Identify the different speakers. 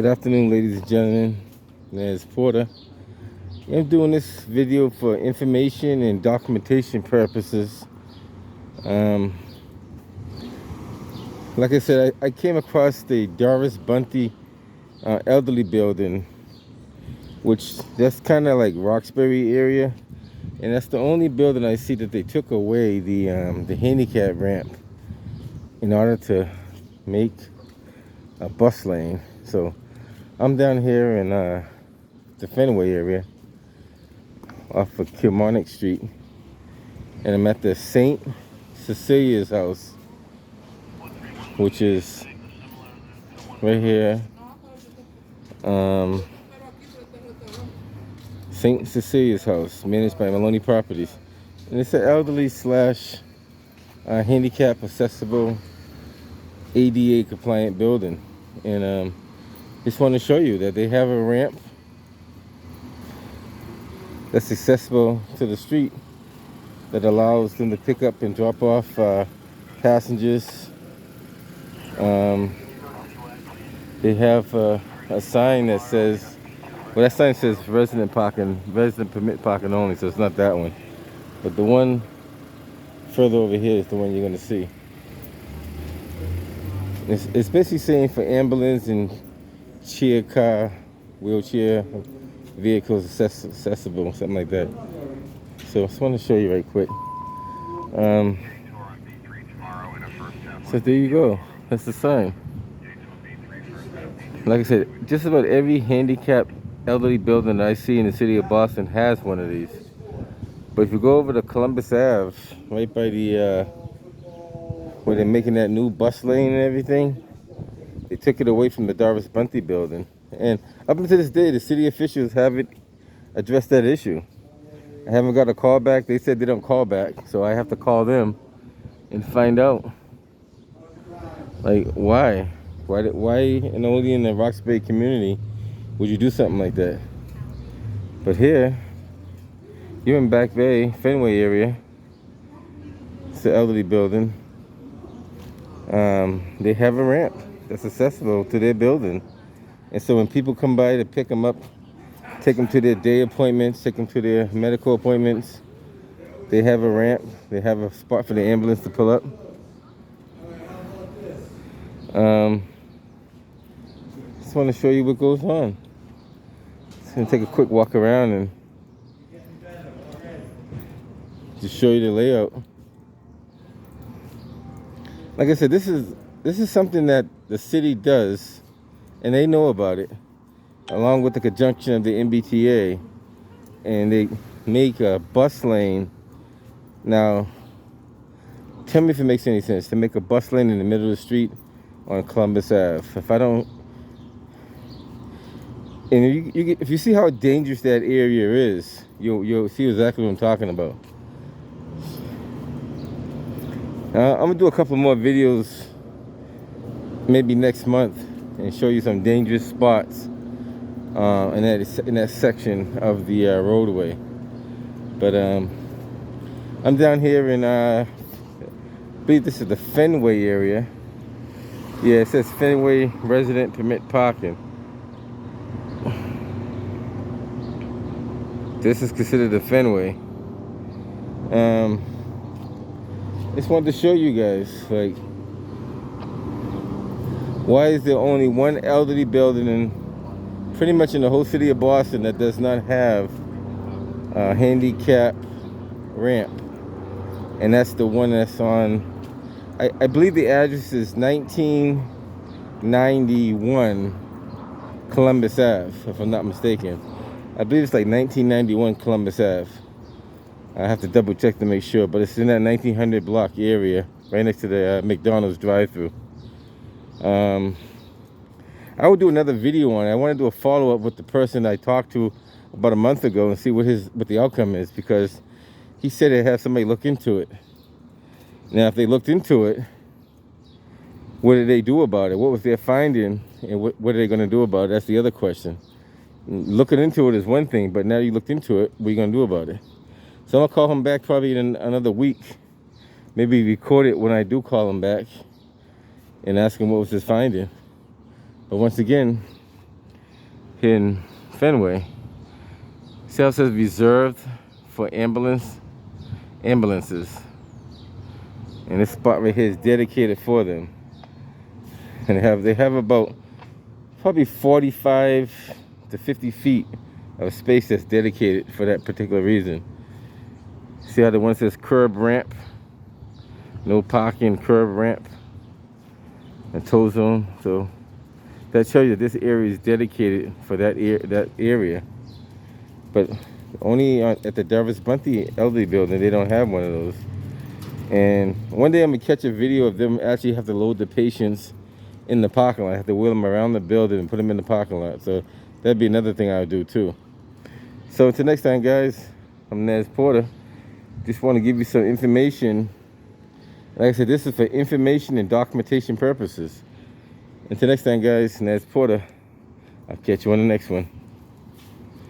Speaker 1: Good afternoon, ladies and gentlemen. It's Porter. I'm doing this video for information and documentation purposes. Like I said, I came across the Doris Bunty elderly building, which that's kind of like Roxbury area, and that's the only building I see that they took away the handicap ramp in order to make a bus lane. So I'm down here in the Fenway area off of Kilmarnock Street, and I'm at the St. Cecilia's house, which is right here. St. Cecilia's house, managed by Maloney Properties, and it's an elderly slash handicap accessible ADA compliant building. And just want to show you that they have a ramp that's accessible to the street that allows them to pick up and drop off passengers. They have a sign that says, well, that sign says resident permit parking only, so it's not that one. But the one further over here is the one you're going to see. It's basically saying for ambulance and chair car, wheelchair vehicles accessible, something like that. So I just want to show you right quick. So there you go. That's the sign. Like I said, just about every handicapped elderly building that I see in the city of Boston has one of these. But if you go over to Columbus Ave, right by the where they're making that new bus lane and everything, they took it away from the Doris Bunty building. And up until this day, the city officials haven't addressed that issue. I haven't got a call back. They said they don't call back, so I have to call them and find out, like, why and only in the Roxbury community would you do something like that? But here, you're in Back Bay, Fenway area. It's the elderly building. They have a ramp that's accessible to their building. And so when people come by to pick them up, take them to their day appointments, take them to their medical appointments, they have a ramp. They have a spot for the ambulance to pull up. Just want to show you what goes on. Just gonna take a quick walk around and just show you the layout. Like I said, this is something that the city does, and they know about it, along with the conjunction of the MBTA, and they make a bus lane. Now, tell me if it makes any sense to make a bus lane in the middle of the street on Columbus Ave. If I don't, and if you see how dangerous that area is, you'll see exactly what I'm talking about. I'm gonna do a couple more videos maybe next month and show you some dangerous spots in that section of the roadway. But I'm down here in I believe this is the Fenway area. Yeah, it says Fenway resident permit parking. This is considered the Fenway. Just wanted to show you guys, like, why is there only one elderly building in pretty much in the whole city of Boston that does not have a handicap ramp? And that's the one that's on, I believe the address is 1991 Columbus Ave, if I'm not mistaken. I believe it's like 1991 Columbus Ave. I have to double check to make sure, but it's in that 1900 block area, right next to the McDonald's drive-thru. I will do another video on it. I want to do a follow-up with the person I talked to about a month ago and see what the outcome is, because he said they have somebody look into it. Now, if they looked into it, what did they do about it? What was their finding, and what are they going to do about it? That's the other question. Looking into it is one thing, but now you looked into it, what are you going to do about it? So I'm going to call him back probably in another week. Maybe record it when I do call him back and ask him what was his finding. But once again, here in Fenway. See how it says reserved for ambulances. And this spot right here is dedicated for them. And they have about probably 45 to 50 feet of space that's dedicated for that particular reason. See how the one says curb ramp? No parking, curb ramp, and tow zone. So that tells you that this area is dedicated for that area. But only at the Darvis Bunty Elderly Building, they don't have one of those. And one day I'm gonna catch a video of them actually have to load the patients in the parking lot. I have to wheel them around the building and put them in the parking lot. So that'd be another thing I would do too. So until next time, guys, I'm Nez Porter. Just want to give you some information. Like I said, this is for information and documentation purposes. Until next time, guys, Nez Porter. I'll catch you on the next one.